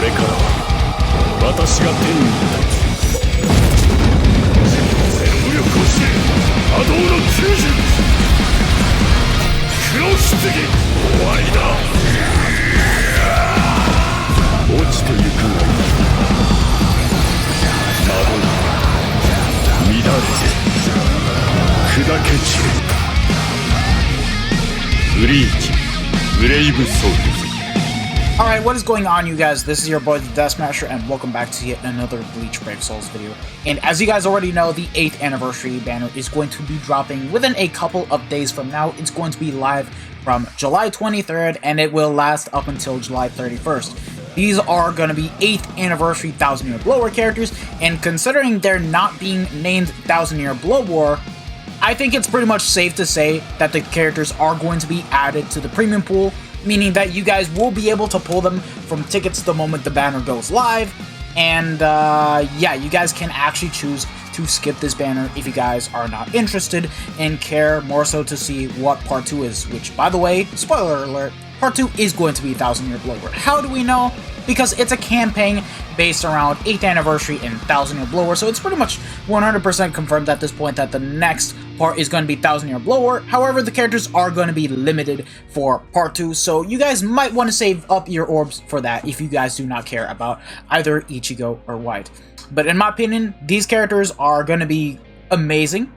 これからは私が天に立つ。全力をし波動の救助。黒棺終わりだ。落ちてゆくがいい。惑い乱れ砕け散る。ブリーチブレイブソウル。Alright, what is going on, you guys? This is your boy, the Death Smasher, and welcome back to yet another Bleach Brave Souls video. And as you guys already know, the 8th anniversary banner is going to be dropping within a couple of days from now. It's going to be live from July 23rd, and it will last up until July 31st. These are going to be 8th anniversary 1000 Year Blow War characters, and considering they're not being named 1000 Year Blow War, I think it's pretty much safe to say that the characters are going to be added to the premium pool, meaning that you guys will be able to pull them from tickets the moment the banner goes live. And yeah, you guys can actually choose to skip this banner if you guys are not interested and care more so to see what part 2 is, which, by the way, spoiler alert, part 2 is going to be 1000 Year Blow War. How do we know? Because it's a campaign based around 8th anniversary and 1000 Year Blow War, so it's pretty much 100% confirmed at this point that the next part is going to be 1000 Year Blow War. However, the characters are going to be limited for part 2, so you guys might want to save up your orbs for that if you guys do not care about either Ichigo or White. But in my opinion, these characters are going to be amazing.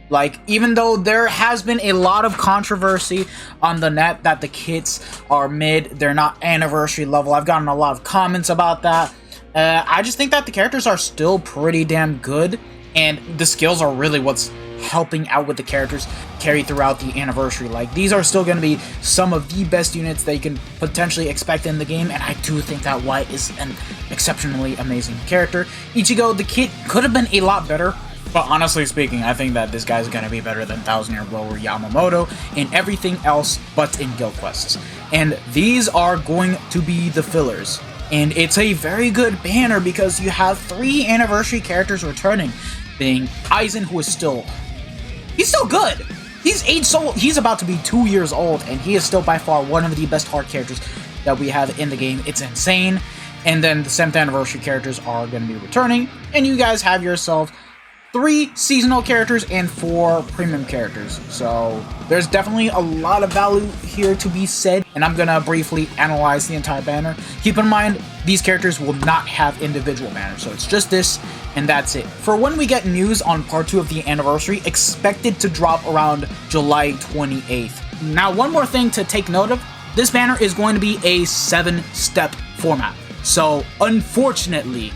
Like, even though there has been a lot of controversy on the net that the kits are mid, they're not anniversary level, I've gotten a lot of comments about that. I just think that the characters are still pretty damn good, and the skills are really what's helping out with the characters carry throughout the anniversary. Like, these are still going to be some of the best units that you can potentially expect in the game, and I do think that White is an exceptionally amazing character. Ichigo, the kit could have been a lot better, but honestly speaking, I think that this guy's going to be better than 1000 Year Blow War Yamamoto in everything else but in guild quests. And these are going to be the fillers. And it's a very good banner because you have 3 anniversary characters returning, being Aizen, who is he's still good. He's about to be 2 years old, and he is still by far one of the best hard characters that we have in the game. It's insane. And then the 7th anniversary characters are going to be returning, and you guys have yourself 3 seasonal characters and 4 premium characters. So there's definitely a lot of value here to be said, and I'm gonna briefly analyze the entire banner. Keep in mind, these characters will not have individual banners, so it's just this, and that's it. For when we get news on part 2 of the anniversary, expected to drop around July 28th. Now, one more thing to take note of, this banner is going to be a 7-step format. So, unfortunately,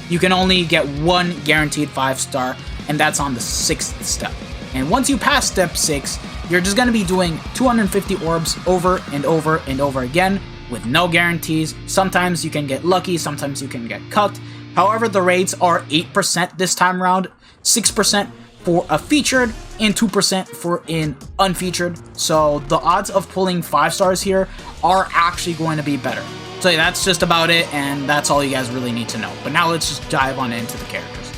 you can only get 1 guaranteed 5-star, and that's on the 6th step. And once you pass step 6, you're just going to be doing 250 orbs over and over and over again with no guarantees. Sometimes you can get lucky, sometimes you can get cucked. However, the rates are 8% this time around, 6% for a featured, and 2% for an unfeatured. So the odds of pulling 5 stars here are actually going to be better. So yeah, that's just about it, and that's all you guys really need to know. But now let's just dive on into the characters.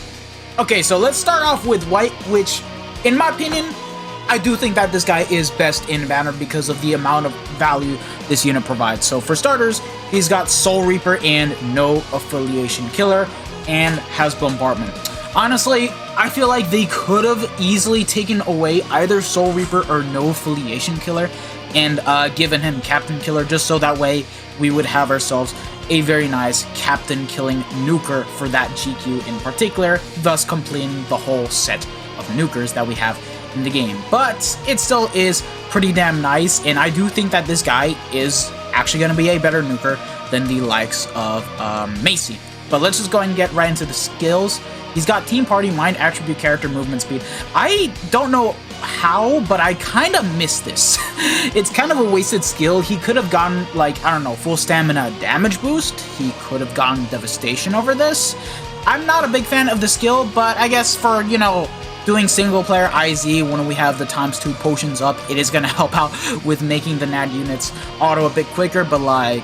Okay, so let's start off with White, which, in my opinion, I do think that this guy is best in banner because of the amount of value this unit provides. So for starters, he's got Soul Reaper and no affiliation killer, and has bombardment. Honestly, I feel like they could have easily taken away either Soul Reaper or no affiliation killer and given him Captain Killer, just so that way we would have ourselves a very nice Captain Killing Nuker for that GQ in particular, thus completing the whole set of nukers that we have in the game. But it still is pretty damn nice, and I do think that this guy is actually going to be a better nuker than the likes of Macy. But let's just go ahead and get right into the skills. He's got Team Party, Mind Attribute, Character Movement Speed. I don't know how, but I kind of miss this. It's kind of a wasted skill. He could have gotten, like, I don't know, full stamina damage boost. He could have gotten Devastation over this. I'm not a big fan of the skill, but I guess for, you know, doing single player IZ when we have the ×2 potions up, it is going to help out with making the NAD units auto a bit quicker, but like,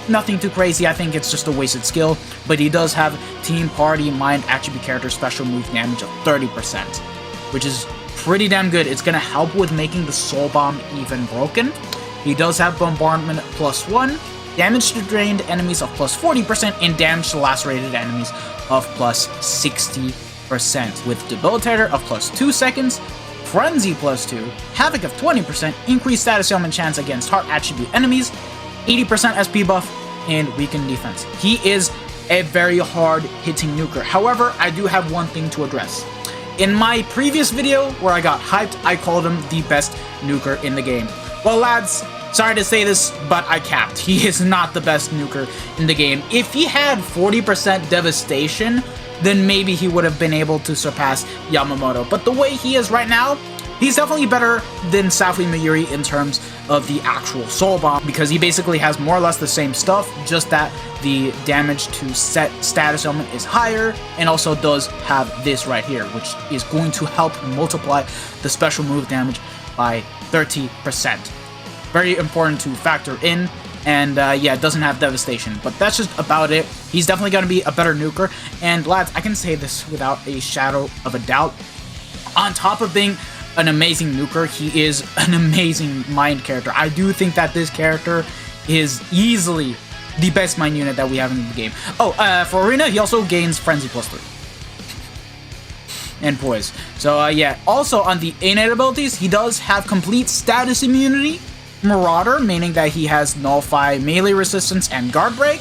nothing too crazy. I think it's just a wasted skill, but he does have Team Party Mind Attribute Character Special Move damage of 30%, which is pretty damn good. It's going to help with making the Soul Bomb even broken. He does have Bombardment +1, damage to drained enemies of plus 40%, and damage to lacerated enemies of plus 60%, with Debilitator of plus 2 seconds, Frenzy plus 2, Havoc of 20%, increased status ailment chance against heart attribute enemies, 80% SP buff, and weakened defense. He is a very hard hitting nuker. However, I do have one thing to address. In my previous video where I got hyped, I called him the best nuker in the game. Well, lads, sorry to say this, but I capped. He is not the best nuker in the game. If he had 40% devastation, then maybe he would have been able to surpass Yamamoto. But the way he is right now, he's definitely better than Safui Mayuri in terms of the actual Soul Bomb, because he basically has more or less the same stuff, just that the damage to set status element is higher, and also does have this right here, which is going to help multiply the special move damage by 30%. Very important to factor in. And yeah, it doesn't have devastation, but that's just about it. He's definitely going to be a better nuker, and lads, I can say this without a shadow of a doubt. On top of being an amazing nuker, he is an amazing mind character. I do think that this character is easily the best mind unit that we have in the game. Oh, for Arena, he also gains Frenzy plus 3. And Poise. So yeah, also on the innate abilities, he does have complete status immunity, Marauder, meaning that he has Nullify, Melee Resistance, and Guard Break,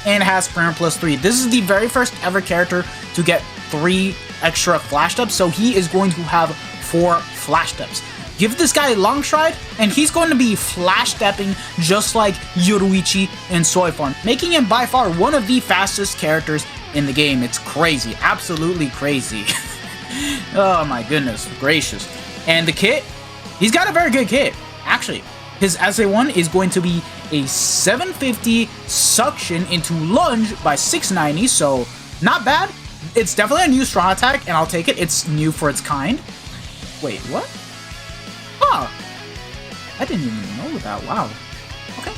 and has Sprinter plus 3. This is the very first ever character to get 3 extra flash steps, so he is going to have 4 flash steps. Give this guy Long Stride, and he's going to be flash stepping just like Yoruichi in Soy Form, making him by far one of the fastest characters in the game. It's crazy, absolutely crazy. Oh my goodness gracious. And the kit, he's got a very good kit, actually. His SA1 is going to be a 750 suction into lunge by 690, so not bad. It's definitely a new strong attack, and I'll take it. It's new for its kind. Wait, what? Huh. I didn't even know that. Wow. Okay.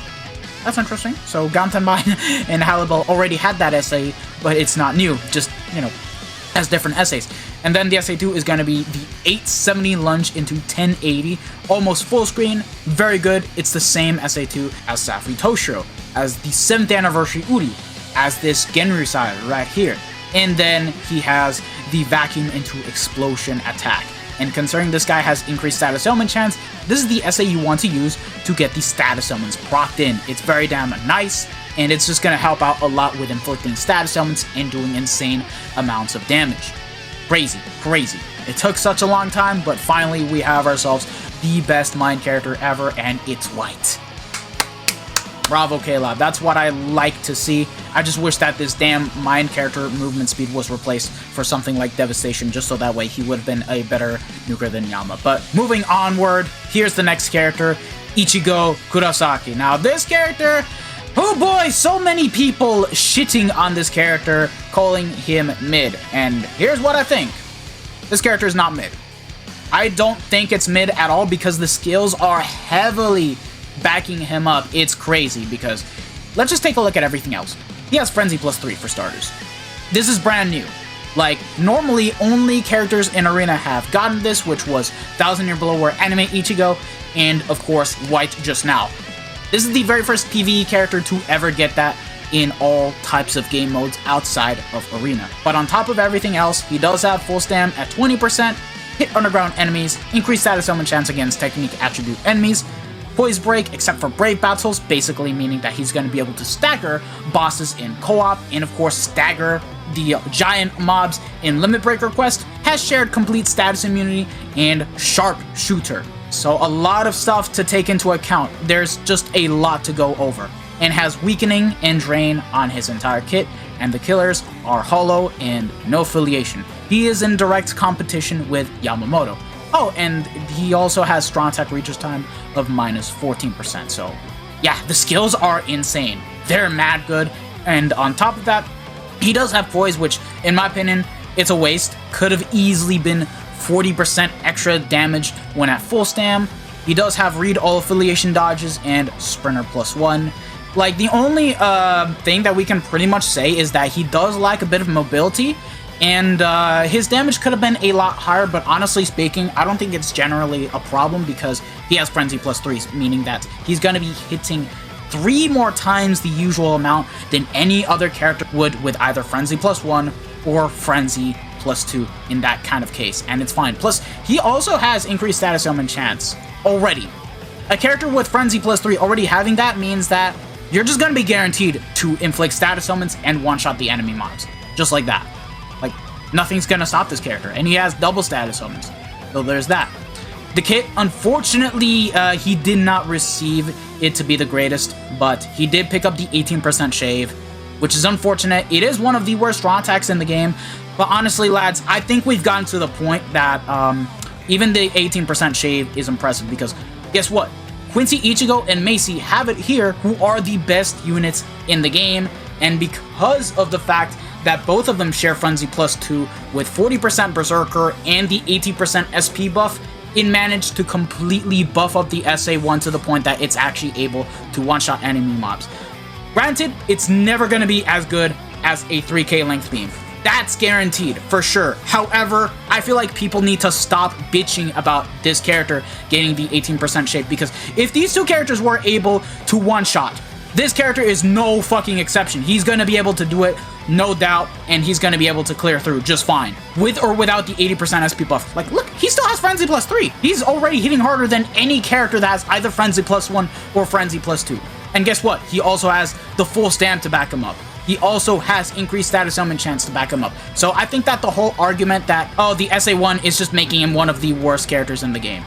That's interesting. So Gantenbai and Halibut already had that SA, but it's not new. Just, you know, has different essays. And then the SA2 is going to be the 870 lunge into 1080, almost full screen, very good. It's the same SA2 as Safui Toshiro, as the 7th anniversary Uri, as this Genryusai right here. And then he has the vacuum into explosion attack. And considering this guy has increased status ailment chance, this is the SA you want to use to get the status ailments procced in. It's very damn nice, and it's just going to help out a lot with inflicting status ailments and doing insane amounts of damage. Crazy, crazy. It took such a long time, but finally we have ourselves the best mind character ever, and it's white. Bravo, K-Lab. That's what I like to see. I just wish that this damn mind character movement speed was replaced for something like Devastation, just so that way he would have been a better nuker than Yama. But moving onward, here's the next character, Ichigo Kurosaki. Now this character, oh boy, so many people shitting on this character, calling him mid. And here's what I think. This character is not mid. I don't think it's mid at all, because the skills are heavily backing him up. It's crazy, because let's just take a look at everything else. He has Frenzy plus 3 for starters. This is brand new. Like, normally only characters in Arena have gotten this, which was 1000 Year Below War Anime Ichigo, and of course White just now. This is the very first PvE character to ever get that in all types of game modes outside of Arena. But on top of everything else, he does have full stam at 20%, hit underground enemies, increased status element chance against technique attribute enemies, Poise Break except for Brave Battles, basically meaning that he's going to be able to stagger bosses in co-op, and of course stagger the giant mobs in Limit Breaker Quest, has shared complete status immunity, and Sharp Shooter. So a lot of stuff to take into account. There's just a lot to go over. And has Weakening and Drain on his entire kit, and the killers are Hollow and No Affiliation. He is in direct competition with Yamamoto. Oh, and he also has strong attack reaches time of minus 14%. So yeah, the skills are insane. They're mad good. And on top of that, he does have Poise, which in my opinion, it's a waste. Could have easily been 40% extra damage when at full stam. He does have Read All Affiliation dodges and Sprinter plus 1. Like, the only thing that we can pretty much say is that he does lack a bit of mobility, and his damage could have been a lot higher, but honestly speaking, I don't think it's generally a problem, because he has Frenzy plus 3, meaning that he's going to be hitting 3 more times the usual amount than any other character would with either Frenzy +1 or Frenzy +2 in that kind of case, and it's fine. Plus, he also has increased status ailment chance already. A character with Frenzy +3 already having that means that you're just gonna be guaranteed to inflict status ailments and one-shot the enemy mobs. Just like that. Like, nothing's gonna stop this character, and he has double status ailments. So there's that. The kit, unfortunately, he did not receive it to be the greatest, but he did pick up the 18% shave, which is unfortunate. It is one of the worst draw attacks in the game, but honestly, lads, I think we've gotten to the point that even the 18% shave is impressive, because guess what? Quincy, Ichigo, and Macy have it here, who are the best units in the game, and because of the fact that both of them share Frenzy +2 with 40% Berserker and the 80% SP buff, it managed to completely buff up the SA1 to the point that it's actually able to one-shot enemy mobs. Granted, it's never going to be as good as a 3K length beam. That's guaranteed, for sure. However, I feel like people need to stop bitching about this character getting the 18% shape, because if these two characters were able to one-shot, this character is no fucking exception. He's going to be able to do it, no doubt, and he's going to be able to clear through just fine. With or without the 80% SP buff. Like, look, he still has Frenzy +3. He's already hitting harder than any character that has either Frenzy +1 or Frenzy +2. And guess what? He also has the full stamp to back him up. He also has increased status ailment chance to back him up. So I think that the whole argument that, oh, the SA1 is just making him one of the worst characters in the game.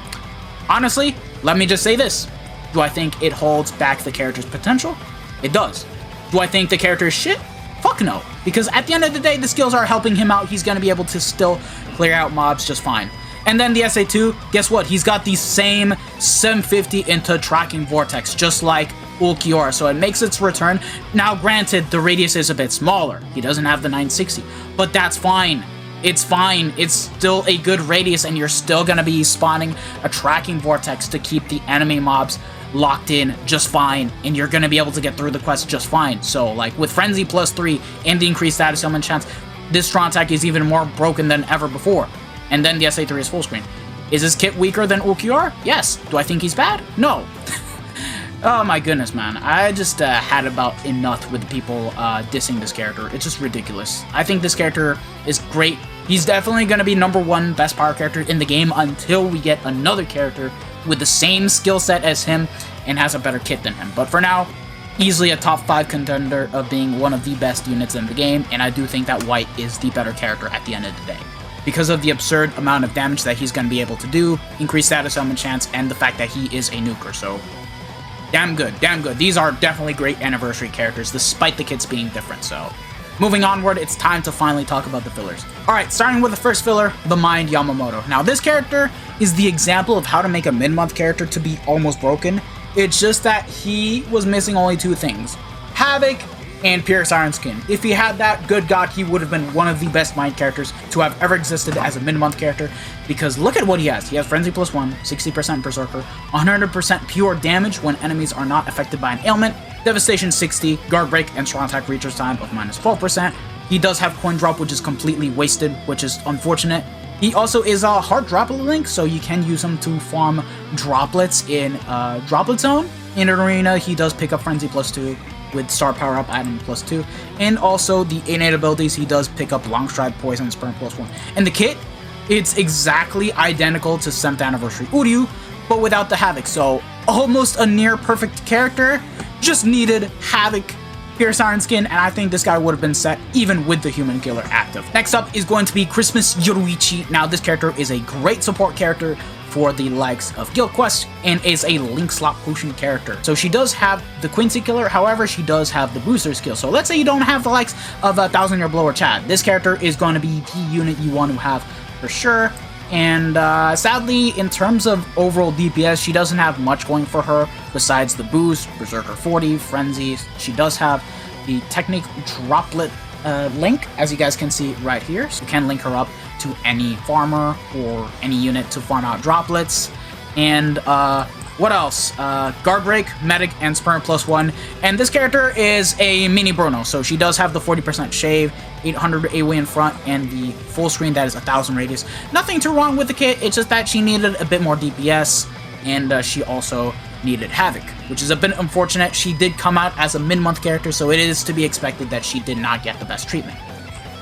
Honestly, let me just say this. Do I think it holds back the character's potential? It does. Do I think the character is shit? Fuck no. Because at the end of the day, the skills are helping him out. He's going to be able to still clear out mobs just fine. And then the SA2, guess what? He's got the same 750 into Tracking Vortex, just like Ulquiorra, so it makes its return. Now, granted, the radius is a bit smaller. He doesn't have the 960, but that's fine. It's fine. It's still a good radius, and you're still going to be spawning a Tracking Vortex to keep the enemy mobs locked in just fine, and you're going to be able to get through the quest just fine. So, like, with Frenzy +3 and the increased status ailment chance, this strong attack is even more broken than ever before. And then the SA3 is full screen. Is this kit weaker than Ulquiorra? Yes. Do I think he's bad? No. Oh my goodness, man. I just had about enough with people dissing this character. It's just ridiculous. I think this character is great. He's definitely going to be #1 best power character in the game until we get another character with the same skill set as him and has a better kit than him. But for now, easily a top 5 contender of being one of the best units in the game, and I do think that White is the better character at the end of the day, because of the absurd amount of damage that he's going to be able to do, increased status ailment chance, and the fact that he is a nuker. So damn good, damn good. These are definitely great anniversary characters, despite the kits being different. So moving onward, it's time to finally talk about the fillers. Alright, starting with the first filler, the Mind Yamamoto. Now, this character is the example of how to make a mid-month character to be almost broken. It's just that he was missing only 2 things: Havoc and Pure Siren Skin. If he had that, good God, he would have been one of the best Mind characters to have ever existed as a mid-month character, because look at what he has. He has Frenzy +1, 60% Berserker, 100% pure damage when enemies are not affected by an ailment, Devastation 60, Guard Break, and Strong Attack Recharge Time of -12%. He does have Coin Drop, which is completely wasted, which is unfortunate. He also is a hard droplet link, so you can use him to farm droplets in Droplet Zone. In an arena, he does pick up Frenzy +2 with Star Power Up adding +2, and also the innate abilities, he does pick up Long Stride, Poison, Spurn +1. And the kit, it's exactly identical to 7th Anniversary Uryu, but without the Havoc, so almost a near perfect character. Just needed Havoc, Pure Siren Skin, and I think this guy would have been set even with the Human Killer active. Next up is going to be Christmas Yoruichi. Now, this character is a great support character for the likes of Guild Quest, and is a Link Slot Potion character. So she does have the Quincy Killer, however, she does have the booster skill. So let's say you don't have the likes of a 1000-Year Blower Chad. This character is going to be the unit you want to have for sure. And sadly, in terms of overall DPS, she doesn't have much going for her besides the boost, Berserker 40, Frenzy. She does have the Technique Droplet link, as you guys can see right here. So you can link her up to any farmer or any unit to farm out droplets. And what else? Guard Break, Medic, and Spurn +1. And this character is a mini Bruno, so she does have the 40% shave, 800 AoE in front, and the full screen that is 1000 radius. Nothing too wrong with the kit, it's just that she needed a bit more DPS, and she also needed Havoc, which is a bit unfortunate. She did come out as a mid-month character, so it is to be expected that she did not get the best treatment.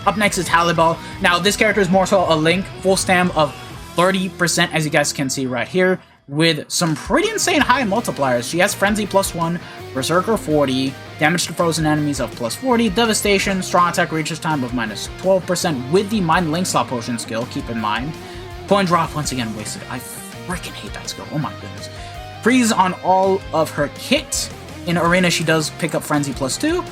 Up next is Halibal. Now, this character is more so a Link, full stam of 30%, as you guys can see right here, with some pretty insane high multipliers. She has Frenzy +1, Berserker 40, damage to frozen enemies of +40, Devastation, strong attack reaches time of -12% with the Mind Link Slot Potion skill, keep in mind. Coin drop, once again, wasted. I freaking hate that skill, oh my goodness. Freeze on all of her kit. In Arena, she does pick up Frenzy +2,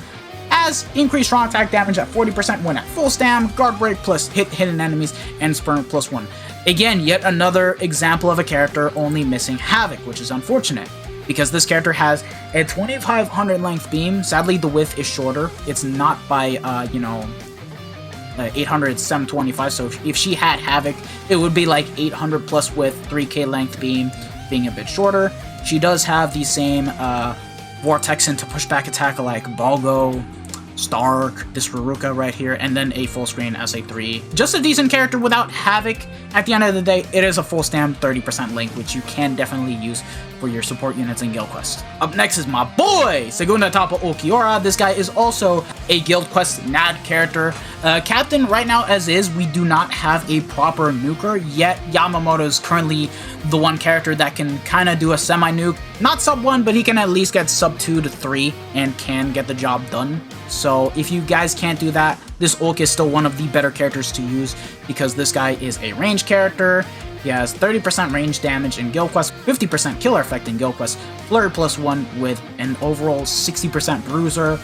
has increased strong attack damage at 40% when at full stam, Guard Break plus hit hidden enemies, and Spurn +1. Again, yet another example of a character only missing Havoc, which is unfortunate, because this character has a 2500 length beam. Sadly, the width is shorter. It's not by, 800, it's 725, so if she had Havoc, it would be like 800 plus width, 3k length beam, being a bit shorter. She does have the same Vortex into pushback attack like Balgo, Stark, this Ruruka right here, and then a full screen SA3. Just a decent character without Havoc. At the end of the day, it is a full stam 30% link, which you can definitely use for your support units in Guild Quest. Up next is my boy, Segunda Tapa Okiora. This guy is also a Guild Quest NAD character. Captain, right now as is, we do not have a proper nuker, yet Yamamoto is currently the one character that can kind of do a semi-nuke. Not sub 1, but he can at least get sub 2 to 3 and can get the job done. So if you guys can't do that, this Ulk is still one of the better characters to use because this guy is a range character. He has 30% range damage in Guild Quest, 50% killer effect in Guild Quest, Flurry +1 with an overall 60% bruiser.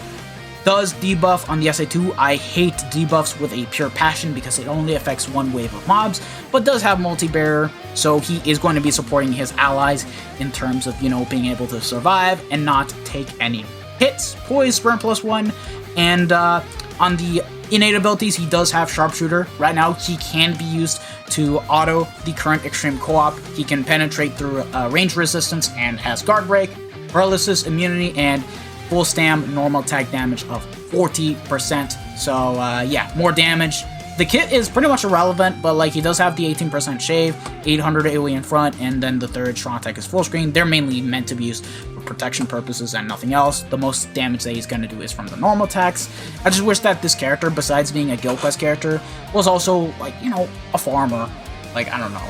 Does debuff on the SA2. I hate debuffs with a pure passion because it only affects one wave of mobs, but does have multi-bearer, so he is going to be supporting his allies in terms of, being able to survive and not take any hits. Poise, Sprint +1, and on the innate abilities, he does have Sharpshooter. Right now, he can be used to auto the current Extreme Co-op. He can penetrate through range resistance and has Guard Break, Paralysis, Immunity, and full stam normal attack damage of 40%. So yeah, more damage. The kit is pretty much irrelevant, but he does have the 18% shave, 800 AoE in front, and then the third strong attack is full screen. They're mainly meant to be used for protection purposes and nothing else. The most damage that he's going to do is from the normal attacks. I just wish that this character, besides being a Guild Quest character, was also a farmer. I don't know,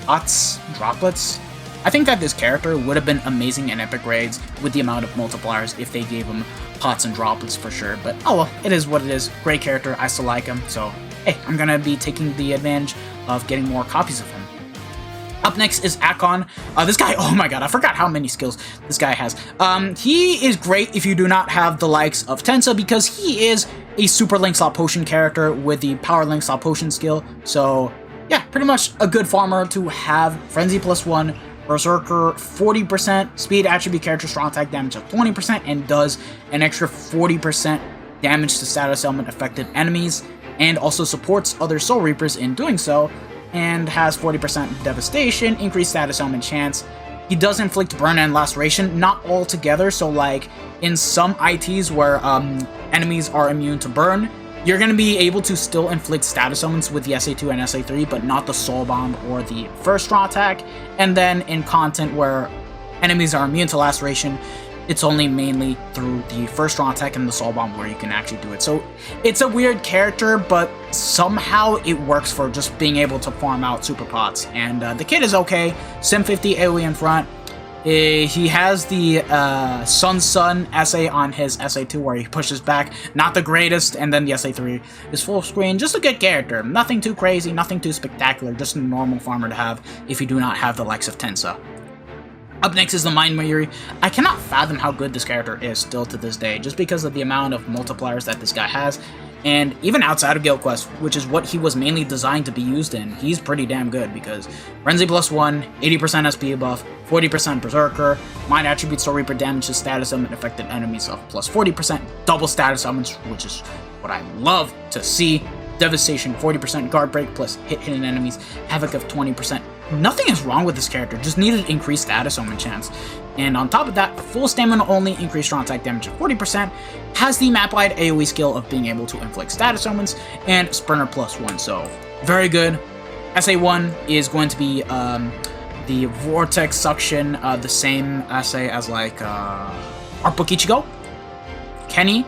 pots, droplets. I think that this character would have been amazing in epic raids with the amount of multipliers if they gave him pots and droplets for sure, but oh well, it is what it is. Great character, I still like him, so hey, I'm gonna be taking the advantage of getting more copies of him. Up next is Akon. This guy, oh my god, I forgot how many skills this guy has. He is great if you do not have the likes of Tensa, because he is a super Link Slot Potion character with the Power Link Slot Potion skill, so yeah, pretty much a good farmer to have. Frenzy +1, Berserker 40%, speed attribute character strong attack damage of 20%, and does an extra 40% damage to status element affected enemies, and also supports other Soul Reapers in doing so, and has 40% devastation, increased status element chance. He does inflict burn and laceration, not all together, so in some ITs where enemies are immune to burn, you're going to be able to still inflict status elements with the SA2 and SA3, but not the Soul Bomb or the first strong attack. And then in content where enemies are immune to laceration, it's only mainly through the first strong attack and the Soul Bomb where you can actually do it. So it's a weird character, but somehow it works for just being able to farm out super pots. And the kit is okay. Sim 50 AoE in front. He has the Sun SA on his SA2 where he pushes back. Not the greatest, and then the SA3 is full screen. Just a good character. Nothing too crazy, nothing too spectacular. Just a normal farmer to have if you do not have the likes of Tensa. Up next is the Mind Mayuri. I cannot fathom how good this character is still to this day, just because of the amount of multipliers that this guy has. And even outside of Guild Quest, which is what he was mainly designed to be used in, he's pretty damn good because Frenzy +1, 80% SP buff, 40% Berserker, Mind Attribute Soul Reaper damage to status element affected enemies of +40%, double status elements, which is what I love to see. Devastation, 40% Guard Break plus hit hidden enemies, Havoc of 20%. Nothing is wrong with this character, just needed increased status element chance. And on top of that, full stamina only, increased strong attack damage of 40%, has the map-wide AoE skill of being able to inflict status elements, and Sprinter +1, so very good. SA1 is going to be the Vortex Suction, the same essay as like Art Book Ichigo, Kenny,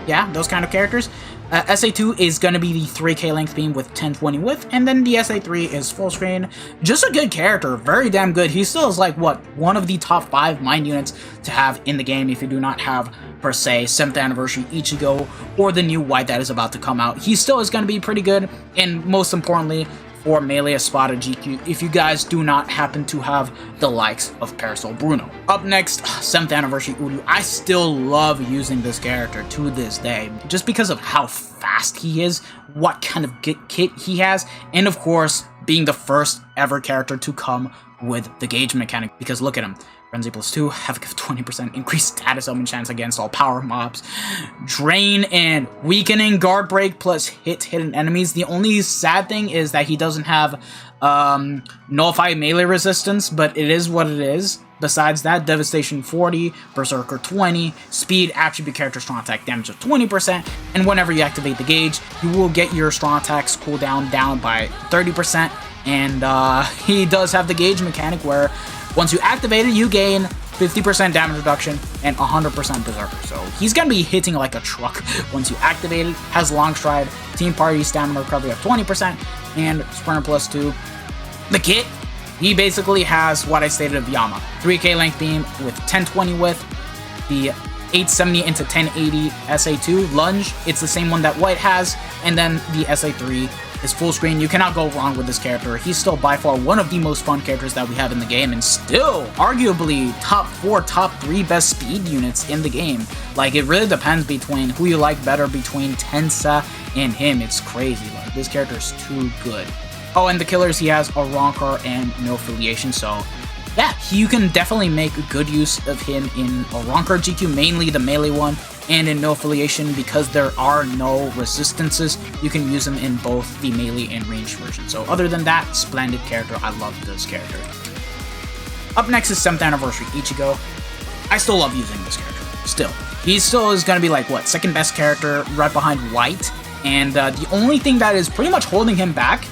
yeah, those kind of characters. SA2 is going to be the 3K length beam with 1020 width, and then the SA3 is full screen. Just a good character, very damn good. He still is like, what, one of the top 5 mind units to have in the game if you do not have, per se, 7th Anniversary Ichigo or the new white that is about to come out. He still is going to be pretty good, and most importantly, for melee Espada GQ, if you guys do not happen to have the likes of Parasol Bruno. Up next, 7th Anniversary Uryu. I still love using this character to this day, just because of how fast he is, what kind of kit he has, and of course, being the first ever character to come with the gauge mechanic, because look at him. Frenzy +2, Havoc of 20%, increased status element chance against all power mobs, drain and weakening, guard break plus hidden enemies. The only sad thing is that he doesn't have nullify melee resistance, but it is what it is. Besides that, Devastation 40, Berserker 20, Speed, Attribute Character Strong Attack damage of 20%, and whenever you activate the gauge, you will get your strong attacks cooldown down by 30%, and he does have the gauge mechanic where once you activate it, you gain 50% damage reduction and 100% Berserker. So he's going to be hitting like a truck once you activate it. Has Long Stride, Team Party Stamina Recovery of 20%, and Sprinter +2. The kit, he basically has what I stated of Yama. 3K length beam with 1020 width, the 870 into 1080 SA2 lunge. It's the same one that White has, and then the SA3 is full screen. You cannot go wrong with this character. He's still by far one of the most fun characters that we have in the game, and still arguably top 4, top 3 best speed units in the game. Like, it really depends between who you like better between Tensa and him. It's crazy. Like, this character is too good. Oh, and the killers, he has a Rancor and no affiliation, so yeah, you can definitely make good use of him in a Rancor GQ, mainly the melee one, and in no affiliation because there are no resistances. You can use him in both the melee and ranged version. So other than that, splendid character. I love this character. Up next is 7th Anniversary Ichigo. I still love using this character. Still. He still is going to be like, what, second best character right behind White. And the only thing that is pretty much holding him back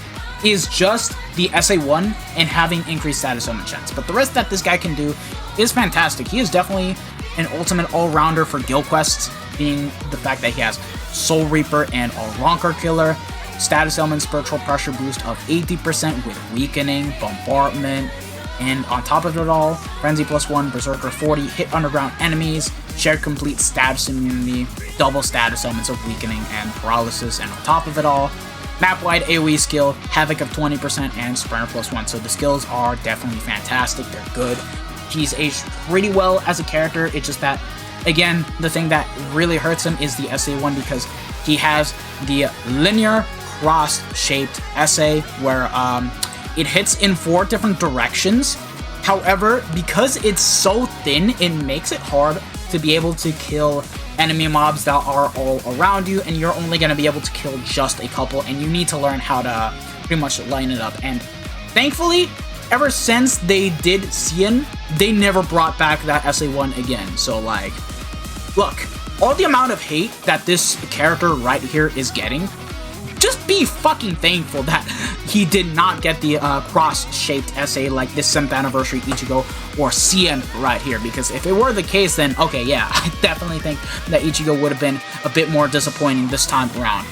is just the SA1 and having increased status element chance. But the rest that this guy can do is fantastic. He is definitely an ultimate all-rounder for guild quests, being the fact that he has Soul Reaper and a Rancor Killer, status element spiritual pressure boost of 80% with weakening, bombardment, and on top of it all, Frenzy +1, Berserker 40, hit underground enemies, shared complete status immunity, double status elements of weakening and paralysis, and on top of it all, map-wide AoE skill, Havoc of 20%, and Sprinter +1. So the skills are definitely fantastic, they're good. He's aged pretty well as a character. It's just that, again, the thing that really hurts him is the SA1 because he has the linear cross-shaped SA where it hits in 4 different directions. However, because it's so thin, it makes it hard to be able to kill enemy mobs that are all around you, and you're only going to be able to kill just a couple, and you need to learn how to pretty much line it up. And thankfully, ever since they did Cien, they never brought back that SA1 again. So, like, look, all the amount of hate that this character right here is getting, just be fucking thankful that he did not get the cross-shaped SA like this 7th Anniversary Ichigo or Cien right here, because if it were the case, then okay, yeah, I definitely think that Ichigo would have been a bit more disappointing this time around.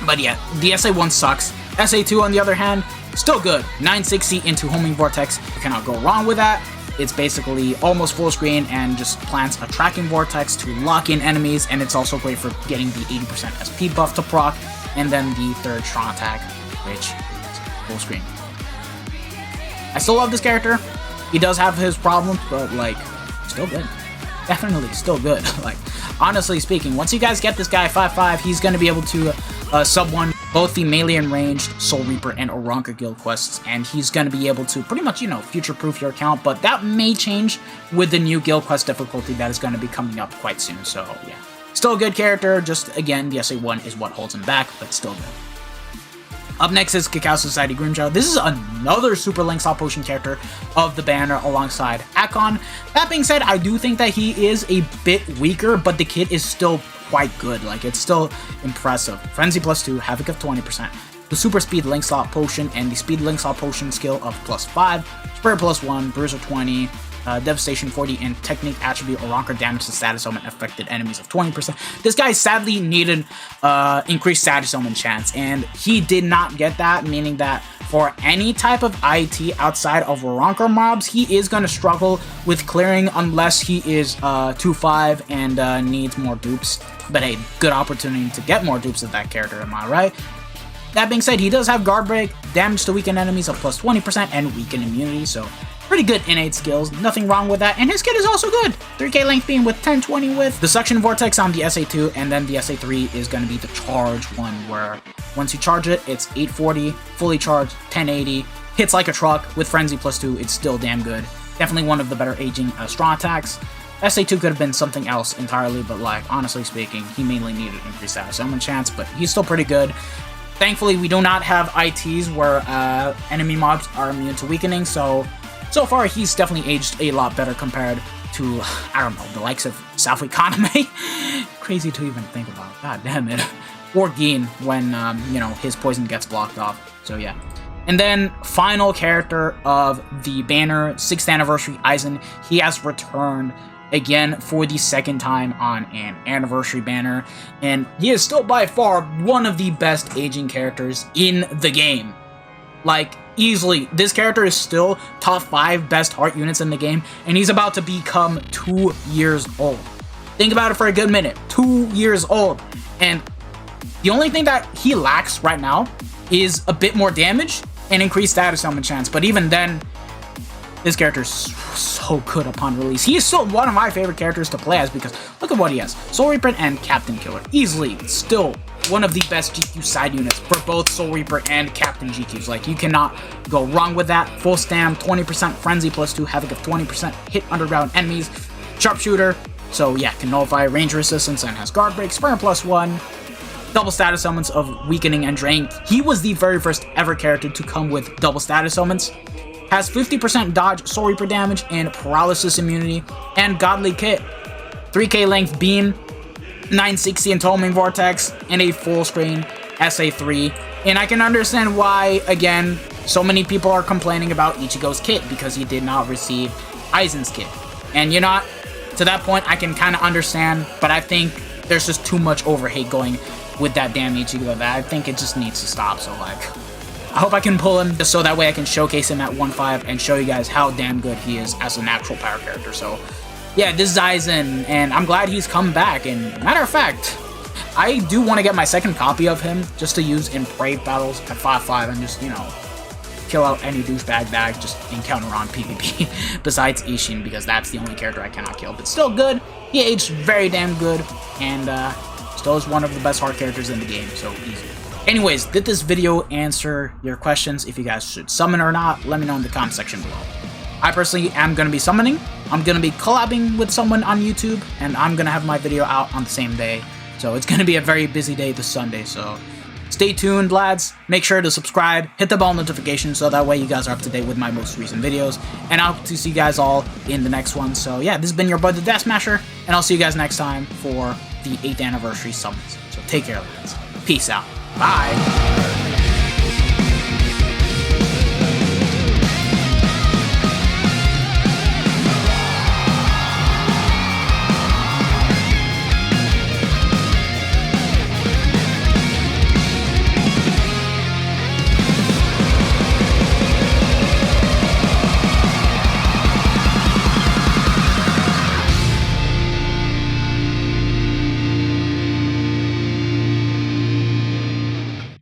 But yeah, the SA1 sucks. SA2, on the other hand, still good. 960 into Homing Vortex. You cannot go wrong with that. It's basically almost full screen and just plants a tracking vortex to lock in enemies, and it's also great for getting the 80% SP buff to proc, and then the 3rd strong attack, which is full screen. I still love this character. He does have his problems, but like, still good. Definitely still good. Like, honestly speaking, once you guys get this guy 5-5, he's going to be able to sub-1 both the melee and ranged Soul Reaper and Oranka guild quests, and he's going to be able to pretty much, you know, future-proof your account, but that may change with the new guild quest difficulty that is going to be coming up quite soon, so yeah. Still a good character, just again, the SA1 is what holds him back, but still good. Up next is Cacao Society Grimjaw. This is another Super Link Stop Potion character of the banner alongside Akon. That being said, I do think that he is a bit weaker, but the kit is still quite good. Like, it's still impressive. Frenzy +2, Havoc of 20%, the super speed link slot potion, and the speed link slot potion skill of +5, sprayer +1, bruiser 20, devastation 40, and technique attribute or rocker damage to status element affected enemies of 20%. This guy sadly needed increased status element chance, and he did not get that, meaning that for any type of IT outside of Ronker mobs, he is going to struggle with clearing unless he is 2-5 and needs more dupes. But hey, good opportunity to get more dupes of that character, am I right? That being said, he does have guard break, damage to weaken enemies of +20%, and weaken immunity, so pretty good innate skills, nothing wrong with that. And his kit is also good, 3k length beam with 1020 width, the suction vortex on the SA2, and then the SA3 is going to be the charge one, where once you charge it, it's 840, fully charged, 1080, hits like a truck, with frenzy +2, it's still damn good. Definitely one of the better aging strong attacks. SA2 could have been something else entirely, but like, honestly speaking, he mainly needed increased status element chance, but he's still pretty good. Thankfully, we do not have ITs where enemy mobs are immune to weakening, so far he's definitely aged a lot better compared to, I don't know, the likes of South Economy. Crazy to even think about, god damn it. Or Geen when, you know, his poison gets blocked off, so yeah. And then, final character of the banner, 6th anniversary Aizen, he has returned again for the second time on an anniversary banner, and he is still by far one of the best aging characters in the game. Like, easily, this character is still top 5 best heart units in the game, and he's about to become 2 years old. Think about it for a good minute, 2 years old, and the only thing that he lacks right now is a bit more damage and increased status element chance, but even then, this character is so good upon release. He is still one of my favorite characters to play as because look at what he has. Soul Reaper and Captain Killer. Easily, still one of the best GQ side units for both Soul Reaper and Captain GQs. Like, you cannot go wrong with that. Full stam, 20% frenzy +2, havoc of 20%, hit underground enemies, sharpshooter. So yeah, can nullify range resistance and has guard break, sprayer +1. Double status elements of weakening and drain. He was the very first ever character to come with double status elements. Has 50% dodge, Soul Reaper damage, and paralysis immunity, and godly kit. 3k length beam, 960 entombing vortex, and a full screen SA3. And I can understand why, again, so many people are complaining about Ichigo's kit because he did not receive Aizen's kit. And you know, to that point, I can kind of understand, but I think there's just too much overhate going with that damn Ichigo that I think it just needs to stop. So like, I hope I can pull him just so that way I can showcase him at 1.5 and show you guys how damn good he is as an actual power character. So yeah, this is Aizen, and I'm glad he's come back. And matter of fact, I do want to get my second copy of him just to use in Brave battles at 5.5 and just, you know, kill out any douchebag that I just encounter on PvP besides Ishin, because that's the only character I cannot kill. But still good. He aged very damn good, and still is one of the best hard characters in the game, so easy. Anyways, did this video answer your questions? If you guys should summon or not, let me know in the comment section below. I personally am going to be summoning. I'm going to be collabing with someone on YouTube, and I'm going to have my video out on the same day. So it's going to be a very busy day this Sunday, so stay tuned, lads. Make sure to subscribe, hit the bell notification so that way you guys are up to date with my most recent videos. And I hope to see you guys all in the next one. So yeah, this has been your boy, the Death Smasher, and I'll see you guys next time for the 8th anniversary summons. So take care, lads. Peace out. Bye.